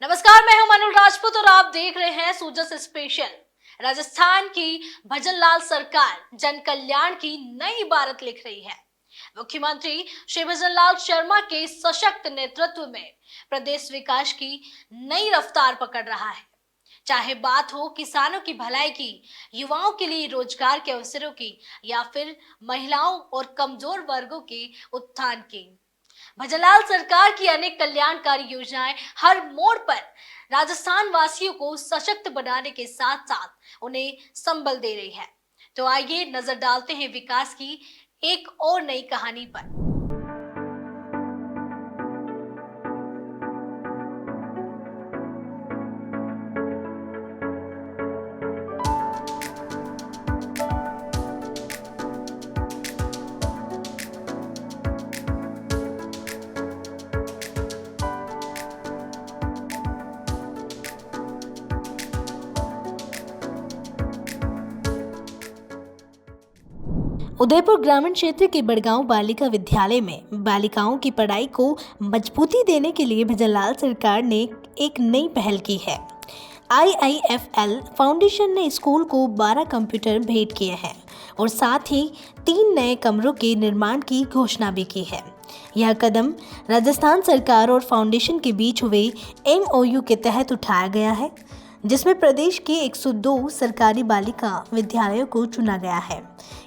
नमस्कार, मैं हूं मनु राजपूत और आप देख रहे हैं सूजस स्पेशल। राजस्थान की भजनलाल सरकार जन कल्याण की नई इबारत लिख रही है। मुख्यमंत्री श्री भजनलाल शर्मा के सशक्त नेतृत्व में प्रदेश विकास की नई रफ्तार पकड़ रहा है। चाहे बात हो किसानों की भलाई की, युवाओं के लिए रोजगार के अवसरों की या फिर महिलाओं और कमजोर वर्गों के उत्थान की, भजनलाल सरकार की अनेक कल्याणकारी योजनाएं हर मोड़ पर राजस्थान वासियों को सशक्त बनाने के साथ साथ उन्हें संबल दे रही है। तो आइए नजर डालते हैं विकास की एक और नई कहानी पर। उदयपुर ग्रामीण क्षेत्र के बड़गांव बालिका विद्यालय में बालिकाओं की पढ़ाई को मजबूती देने के लिए भजनलाल सरकार ने एक नई पहल की है। IIFL फाउंडेशन ने स्कूल को 12 कंप्यूटर भेंट किए हैं और साथ ही 3 नए कमरों के निर्माण की घोषणा भी की है। यह कदम राजस्थान सरकार और फाउंडेशन के बीच हुए MOU के तहत उठाया गया है, जिसमें प्रदेश के 102 सरकारी बालिका विद्यालयों को चुना गया है।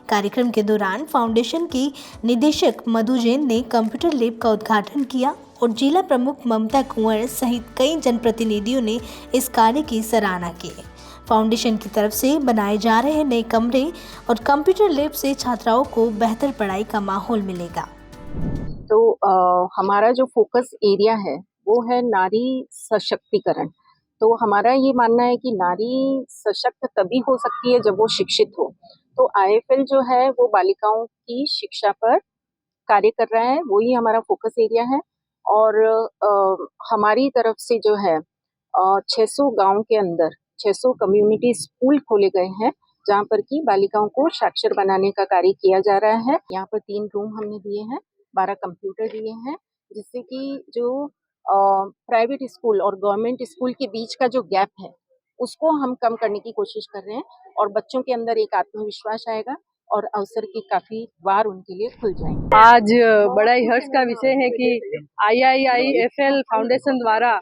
कार्यक्रम के दौरान फाउंडेशन की निदेशक मधु जैन ने कंप्यूटर लैब का उद्घाटन किया और जिला प्रमुख ममता कुंवर सहित कई जनप्रतिनिधियों ने इस कार्य की सराहना की। फाउंडेशन की तरफ से बनाए जा रहे नए कमरे और कंप्यूटर लैब से छात्राओं को बेहतर पढ़ाई का माहौल मिलेगा। तो हमारा जो फोकस एरिया है वो है नारी सशक्तिकरण। तो हमारा ये मानना है कि नारी सशक्त तभी हो सकती है जब वो शिक्षित हो। तो IIFL जो है वो बालिकाओं की शिक्षा पर कार्य कर रहा है, वही हमारा फोकस एरिया है। और हमारी तरफ से जो है 600 गांव के अंदर 600 कम्युनिटी स्कूल खोले गए हैं, जहाँ पर की बालिकाओं को साक्षर बनाने का कार्य किया जा रहा है। यहाँ पर 3 रूम हमने दिए हैं, 12 कंप्यूटर दिए हैं, जिससे कि जो प्राइवेट स्कूल और गवर्नमेंट स्कूल के बीच का जो गैप है उसको हम कम करने की कोशिश कर रहे हैं और बच्चों के अंदर एक आत्मविश्वास आएगा और अवसर के काफी द्वार उनके लिए खुल जाएंगे। आज बड़ा ही हर्ष का विषय है कि IIFL फाउंडेशन द्वारा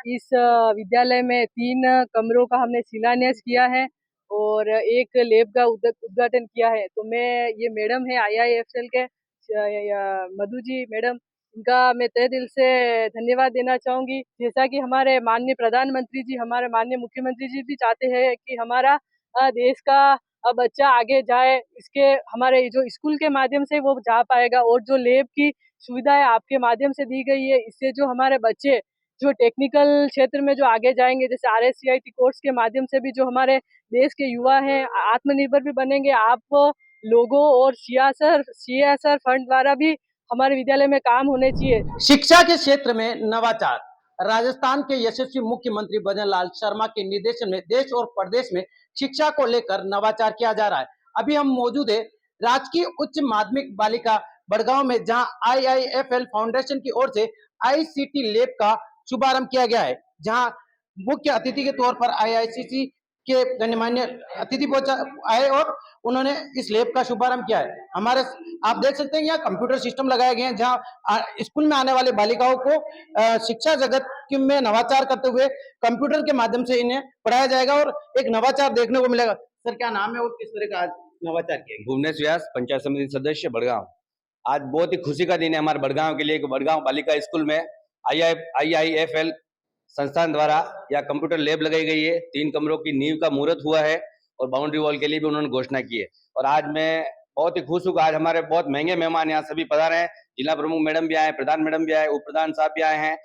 इस विद्यालय में 3 कमरों का हमने शिलान्यास किया है और एक लैब का उद्घाटन किया है। तो मैं ये मैडम है IIFL के मधु जी मैडम, इनका मैं तहे दिल से धन्यवाद देना चाहूंगी। जैसा कि हमारे माननीय प्रधानमंत्री जी, हमारे माननीय मुख्यमंत्री जी भी चाहते हैं कि हमारा देश का बच्चा आगे जाए, इसके हमारे जो स्कूल के माध्यम से वो जा पाएगा। और जो लैब की सुविधाएं आपके माध्यम से दी गई है, इससे जो हमारे बच्चे जो टेक्निकल क्षेत्र में जो आगे जाएंगे, जैसे RSCIT कोर्स के माध्यम से भी जो हमारे देश के युवा हैं आत्मनिर्भर भी बनेंगे। आप लोगों और CSR फंड द्वारा भी हमारे विद्यालय में काम होने चाहिए। शिक्षा के क्षेत्र में नवाचार। राजस्थान के यशस्वी मुख्यमंत्री भजनलाल शर्मा के निर्देशन में देश और प्रदेश में शिक्षा को लेकर नवाचार किया जा रहा है। अभी हम मौजूद है राजकीय उच्च माध्यमिक बालिका बड़गांव में, जहां IIFL फाउंडेशन की ओर से ICT लैब का शुभारंभ किया गया है, जहां मुख्य अतिथि के तौर पर IICC के गणमान्य अतिथि आए और उन्होंने इस लैब का शुभारंभ किया है। हमारे आप देख सकते हैं यहाँ कंप्यूटर सिस्टम लगाए गए हैं, जहाँ स्कूल में आने वाले बालिकाओं को शिक्षा जगत में नवाचार करते हुए कंप्यूटर के माध्यम से इन्हें पढ़ाया जाएगा और एक नवाचार देखने को मिलेगा। सर, क्या नाम है और किस तरह का आज नवाचार किया? भुवनेश व्यास, पंचायत समिति सदस्य बड़गांव। आज बहुत ही खुशी का दिन है हमारे बड़गांव के लिए। बड़गांव बालिका स्कूल में IIFL संस्थान द्वारा या कंप्यूटर लैब लगाई गई है। 3 कमरों की नींव का मुहूर्त हुआ है और बाउंड्री वॉल के लिए भी उन्होंने घोषणा की है। और आज मैं बहुत ही खुश हूँ। आज हमारे बहुत महंगे मेहमान यहाँ सभी पधारे हैं। जिला प्रमुख मैडम भी आए, प्रधान मैडम भी आए, उप प्रधान साहब भी आए हैं,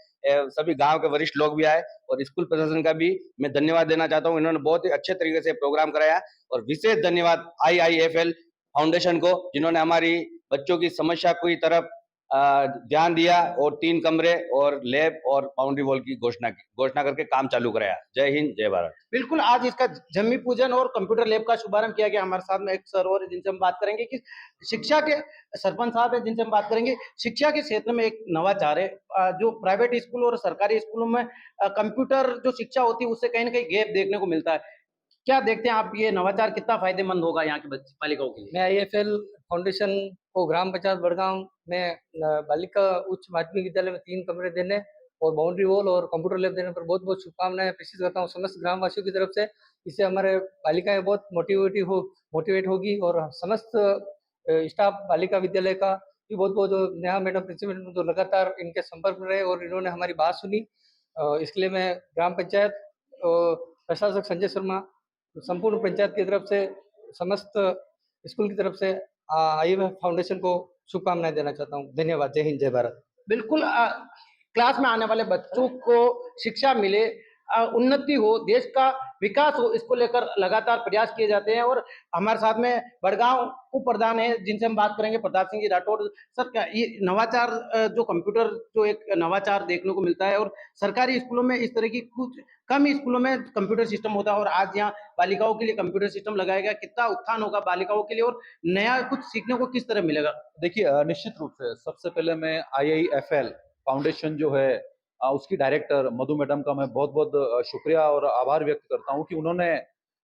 सभी गांव के वरिष्ठ लोग भी आए और स्कूल प्रशासन का भी मैं धन्यवाद देना चाहता हूँ। इन्होंने बहुत ही अच्छे तरीके से प्रोग्राम कराया और विशेष धन्यवाद IIFL फाउंडेशन को, जिन्होंने हमारी बच्चों की समस्या की तरफ ध्यान दिया और 3 कमरे और लैब और बाउंड्री वॉल की घोषणा करके काम चालू कराया। जय हिंद, जय भारत। बिल्कुल, आज इसका जमी पूजन और कंप्यूटर लैब का शुभारंभ किया गया। हमारे साथ में एक सर और हैं जिनसे हम बात करेंगे कि शिक्षा के सरपंच साहब हैं जिनसे हम बात करेंगे। शिक्षा के क्षेत्र में एक नवाचार है, जो प्राइवेट स्कूल और सरकारी स्कूलों में कंप्यूटर जो शिक्षा होती है उससे कहीं न कहीं गैप देखने को मिलता है। क्या देखते हैं आप, ये नवाचार कितना फायदेमंद होगा यहाँ की बालिकाओं के लिए? मैं आईएफएल फाउंडेशन को ग्राम पंचायत बड़गांव में बालिका उच्च माध्यमिक विद्यालय में 3 कमरे देने और बाउंड्री वॉल और कंप्यूटर लैब देने पर बहुत बहुत शुभकामनाएं प्रेषित करता हूँ समस्त ग्रामवासियों की तरफ से। इससे हमारे बालिकाएं बहुत मोटिवेट होगी और समस्त स्टाफ बालिका विद्यालय का भी बहुत बहुत नेहा मैडम प्रिंसिपल जो लगातार इनके संपर्क में रहे और इन्होंने हमारी बात सुनी। इसके लिए मैं ग्राम पंचायत और प्रशासक संजय शर्मा, संपूर्ण पंचायत की तरफ से, समस्त स्कूल की तरफ से आईएफएल फाउंडेशन को शुभकामनाएं देना चाहता हूँ। धन्यवाद। जय हिंद, जय भारत। बिल्कुल, क्लास में आने वाले बच्चों को शिक्षा मिले, उन्नति हो, देश का विकास हो, इसको लेकर लगातार प्रयास किए जाते हैं। और हमारे साथ में बड़गांव उप प्रधान है जिनसे हम बात करेंगे, प्रताप सिंह जी राठौड़। सर, क्या ये नवाचार, जो कंप्यूटर जो एक नवाचार देखने को मिलता है और सरकारी स्कूलों में इस तरह की कुछ कम स्कूलों में कंप्यूटर सिस्टम होता है और आज यहाँ बालिकाओं के लिए कंप्यूटर सिस्टम लगाया गया, कितना उत्थान होगा बालिकाओं के लिए और नया कुछ सीखने को किस तरह मिलेगा? देखिए, निश्चित रूप से सबसे पहले मैं आईआईएफएल फाउंडेशन जो है उसकी डायरेक्टर मधु मैडम का मैं बहुत बहुत शुक्रिया और आभार व्यक्त करता हूं कि उन्होंने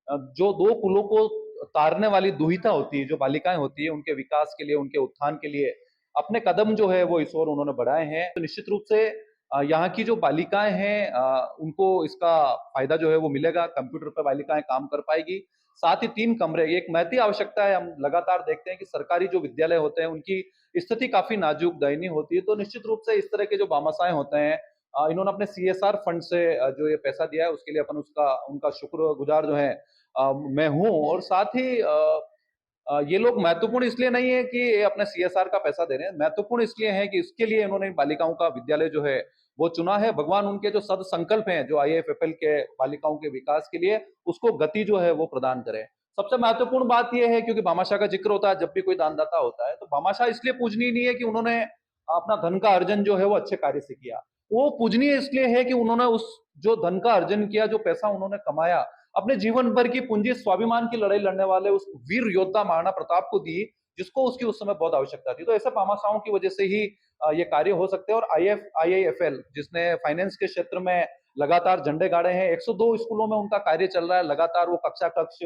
जो 2 कुलों को तारने वाली दुहिता होती है, जो बालिकाएं होती है, उनके विकास के लिए, उनके उत्थान के लिए अपने कदम जो है वो इस ओर उन्होंने बढ़ाए हैं। तो निश्चित रूप से यहाँ की जो बालिकाएं हैं उनको इसका फायदा जो है वो मिलेगा। कंप्यूटर पर बालिकाएं काम कर पाएगी। साथ ही 3 कमरे, एक महती आवश्यकता है। हम लगातार देखते हैं कि सरकारी जो विद्यालय होते हैं उनकी स्थिति काफी नाजुक दयनीय होती है। तो निश्चित रूप से इस तरह के जो भामाशाएं होते हैं, इन्होंने अपने सीएसआर फंड से जो ये पैसा दिया है उसके लिए अपन उनका शुक्रगुजार जो है मैं हूँ। और साथ ही ये लोग महत्वपूर्ण इसलिए नहीं है कि ये अपने सीएसआर का पैसा दे रहे हैं, महत्वपूर्ण इसलिए है कि इसके लिए इन्होंने बालिकाओं का विद्यालय जो है वो चुना है। भगवान उनके जो सद संकल्प हैं, जो आईएफएफएल के बालिकाओं के विकास के लिए, उसको गति जो है वो प्रदान करें। सबसे महत्वपूर्ण बात यह है, क्योंकि भामाशाह का जिक्र होता है जब भी कोई दानदाता होता है, तो भामाशाह इसलिए पूजनीय नहीं है कि उन्होंने अपना धन का अर्जन जो है वो अच्छे कार्य से किया। वो पूजनीय इसलिए है कि उन्होंने उस जो धन का अर्जन किया, जो पैसा उन्होंने कमाया, अपने जीवन भर की पूंजी स्वाभिमान की लड़ाई लड़ने वाले उस वीर योद्धा महाराणा प्रताप को दी, जिसको उसकी उस समय बहुत आवश्यकता थी। तो ऐसे भामाशाहों की वजह से ही ये कार्य हो सकते हैं। और आईआईएफएल जिसने फाइनेंस के क्षेत्र में लगातार झंडे गाड़े हैं, 102 स्कूलों में उनका कार्य चल रहा है लगातार। वो कक्षा कक्ष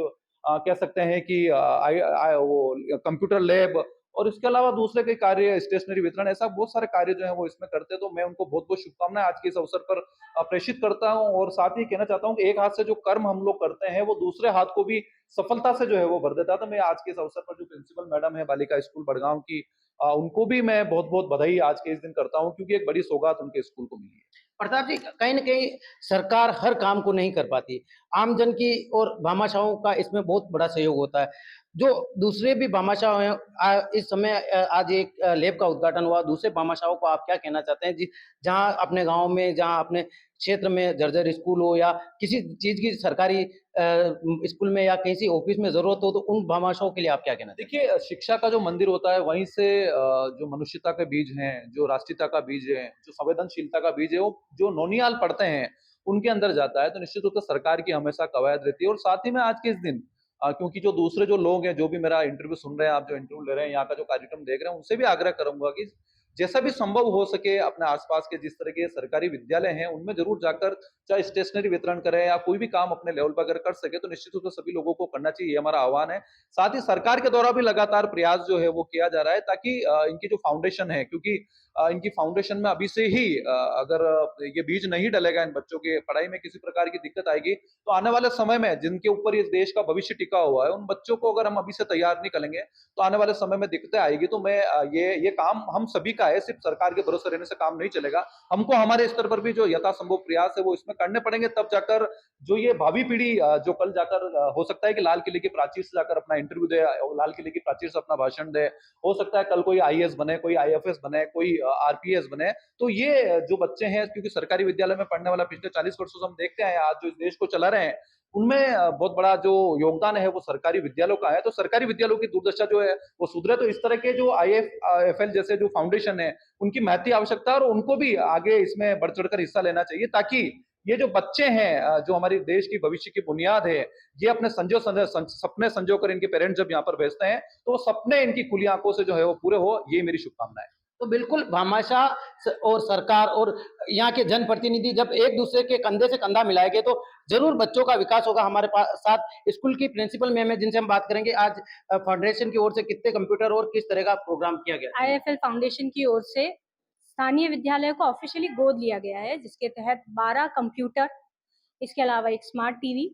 कह सकते हैं कि वो कंप्यूटर लैब और इसके अलावा दूसरे कई कार्य, स्टेशनरी वितरण, ऐसा बहुत सारे कार्य जो है वो इसमें करते हैं। तो मैं उनको बहुत बहुत शुभकामनाएं आज के इस अवसर पर प्रेषित करता हूं। और साथ ही कहना चाहता हूं कि एक हाथ से जो कर्म हम लोग करते हैं वो दूसरे हाथ को भी सफलता से जो है वो भर देता है। तो मैं आज के इस अवसर पर जो प्रिंसिपल मैडम है बालिका स्कूल बड़गांव की, उनको भी मैं बहुत बहुत बधाई आज के इस दिन करता हूं, क्योंकि एक बड़ी सौगात उनके स्कूल को मिली है। प्रताप जी, कहीं न कहीं सरकार हर काम को नहीं कर पाती। आमजन की और भामाशाहों का इसमें बहुत बड़ा सहयोग होता है। जो दूसरे भी भामाशाह हैं, इस समय आज एक लैब का उद्घाटन हुआ। दूसरे भामाशाहों को आप क्या कहना चाहते हैं? जहाँ अपने गाँव में, जहाँ अपने क्षेत्र में जर्जर स्कूल हो या किसी चीज़ की सरकारी स्कूल में या किसी ऑफिस में ज़रूरत हो, तो उन भामाशाहों के लिए आप क्या कहना चाहते हैं? देखिए, शिक्षा का जो मंदिर होता है वहीं से जो मनुष्यता के बीज हैं, जो राष्ट्रीयता का बीज है, जो संवेदनशीलता का बीज है, वो जो नौनियाल पढ़ते हैं उनके अंदर जाता है। तो निश्चित रूप से सरकार की हमेशा कवायद रहती है। और साथ ही में आज के इस दिन क्योंकि जो दूसरे जो लोग हैं, जो भी मेरा इंटरव्यू सुन रहे हैं, आप जो इंटरव्यू ले रहे हैं, यहाँ का जो कार्यक्रम देख रहे हैं, उनसे भी आग्रह करूंगा कि जैसा भी संभव हो सके अपने आसपास के जिस तरह के सरकारी विद्यालय हैं उनमें जरूर जाकर, चाहे स्टेशनरी वितरण करें या कोई भी काम अपने लेवल पर अगर कर सके तो निश्चित रूप से सभी लोगों को करना चाहिए, ये हमारा आह्वान है। साथ ही सरकार के द्वारा भी लगातार प्रयास जो है वो किया जा रहा है, ताकि इनकी जो फाउंडेशन है, क्योंकि इनकी फाउंडेशन में अभी से ही अगर ये बीज नहीं डलेगा, इन बच्चों के पढ़ाई में किसी प्रकार की दिक्कत आएगी, तो आने वाले समय में जिनके ऊपर इस देश का भविष्य टिका हुआ है, उन बच्चों को अगर हम अभी से तैयार नहीं करेंगे तो आने वाले समय में दिक्कतें आएगी। तो मैं ये काम हम सभी का है, सिर्फ सरकार के भरोसे रहने से काम नहीं चलेगा। हमको हमारे स्तर पर भी जो यथासंभव प्रयास है वो इसमें करने पड़ेंगे, तब जाकर जो ये भावी पीढ़ी जो कल जाकर हो सकता है कि लाल किले की प्राचीर से जाकर अपना इंटरव्यू दे, लाल किले की प्राचीर से अपना भाषण दे, हो सकता है कल कोई आईएएस बने, कोई आईएफएस बने, कोई आरपीएस बने। तो ये जो बच्चे हैं, क्योंकि सरकारी विद्यालय में पढ़ने वाला पिछले 40 वर्षों से हम देखते हैं आज जो इस देश को चला रहे हैं, उनमें बहुत बड़ा जो योगदान है वो सरकारी विद्यालयों का है। तो सरकारी विद्यालयों की दुर्दशा जो है वो सुधरे, तो इस तरह के जो IIFL जैसे जो फाउंडेशन है उनकी महती आवश्यकता है और उनको भी आगे इसमें बढ़ चढ़कर हिस्सा लेना चाहिए, ताकि ये जो बच्चे हैं जो हमारी देश की भविष्य की बुनियाद है, ये अपने सपने संजो कर इनके पेरेंट्स जब यहाँ पर भेजते हैं तो वो सपने इनकी खुली आंखों से जो है वो पूरे हो, ये मेरी शुभकामनाएं। तो बिल्कुल भामाशाह और सरकार और यहाँ के जनप्रतिनिधि जब एक दूसरे के कंधे से कंधा मिलाएंगे तो जरूर बच्चों का विकास होगा। हमारे पास साथ स्कूल की प्रिंसिपल मैम है जिनसे हम बात करेंगे। आज फाउंडेशन की ओर से कितने कंप्यूटर और किस तरह का प्रोग्राम किया गया? IIFL फाउंडेशन की ओर से स्थानीय विद्यालयों को ऑफिशियली गोद लिया गया है, जिसके तहत 12 कंप्यूटर, इसके अलावा एक स्मार्ट टीवी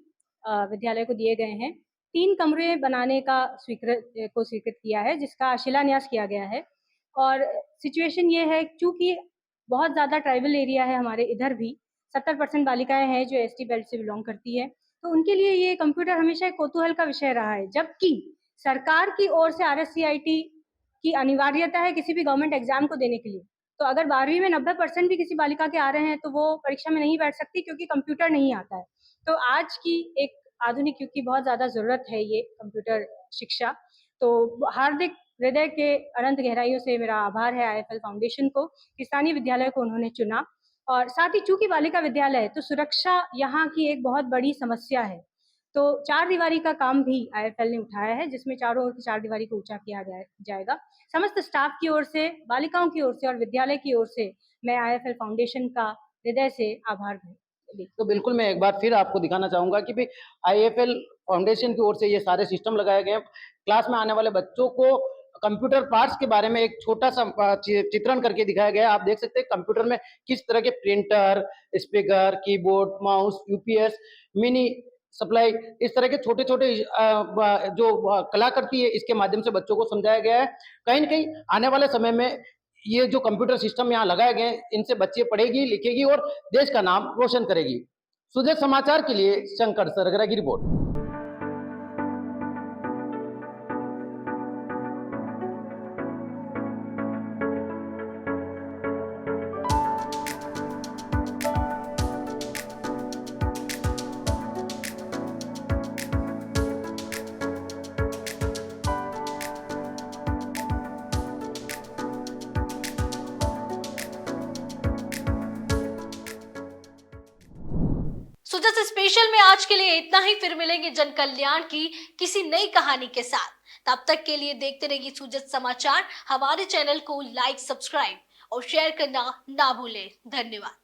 विद्यालय को दिए गए हैं। 3 कमरे बनाने का स्वीकृत किया है, जिसका शिलान्यास किया गया है। और सिचुएशन ये है, चूंकि बहुत ज़्यादा ट्राइबल एरिया है हमारे इधर भी, 70% बालिकाएं हैं जो ST बेल्ट से बिलोंग करती है, तो उनके लिए ये कंप्यूटर हमेशा एक कौतूहल का विषय रहा है। जबकि सरकार की ओर से RSCIT की अनिवार्यता है किसी भी गवर्नमेंट एग्जाम को देने के लिए, तो अगर 12वीं में 90% भी किसी बालिका के आ रहे हैं तो वो परीक्षा में नहीं बैठ सकती, क्योंकि कंप्यूटर नहीं आता है। तो आज की एक आधुनिक युग की बहुत ज़्यादा ज़रूरत है ये कंप्यूटर शिक्षा। तो हार्दिक हृदय के अनंत गहराइयों से मेरा आभार है IIFL फाउंडेशन को कि स्थानीय विद्यालय को उन्होंने चुना। और साथ ही चूंकि बालिका विद्यालय है तो सुरक्षा यहाँ की एक बहुत बड़ी समस्या है, तो 4 दीवारी का काम भी IIFL ने उठाया है, जिसमें चारों ओर की 4 दीवारी को ऊंचा किया जाएगा। समस्त स्टाफ की ओर से, बालिकाओं की ओर से और विद्यालय की ओर से मैं IIFL फाउंडेशन का हृदय से आभार व्यक्त। तो बिल्कुल मैं एक बार फिर आपको दिखाना चाहूंगा कि भाई IIFL फाउंडेशन की ओर से ये सारे सिस्टम लगाए गए हैं। क्लास में आने वाले बच्चों को कंप्यूटर पार्ट्स के बारे में एक छोटा सा चित्रण करके दिखाया गया है। आप देख सकते हैं कंप्यूटर में किस तरह के printer, speaker, keyboard, mouse, UPS, mini supply, इस तरह के छोटे छोटे जो कलाकृति है इसके माध्यम से बच्चों को समझाया गया है। कहीं ना कहीं आने वाले समय में ये जो कंप्यूटर सिस्टम यहाँ लगाए गए हैं इनसे बच्चे पढ़ेगी, लिखेगी और देश का नाम रोशन करेगी। सुजय समाचार के लिए शंकर सरगरा की रिपोर्ट। सुजस स्पेशल में आज के लिए इतना ही। फिर मिलेंगे जन कल्याण की किसी नई कहानी के साथ। तब तक के लिए देखते रहिए सुजस समाचार। हमारे चैनल को लाइक, सब्सक्राइब और शेयर करना ना भूलें। धन्यवाद।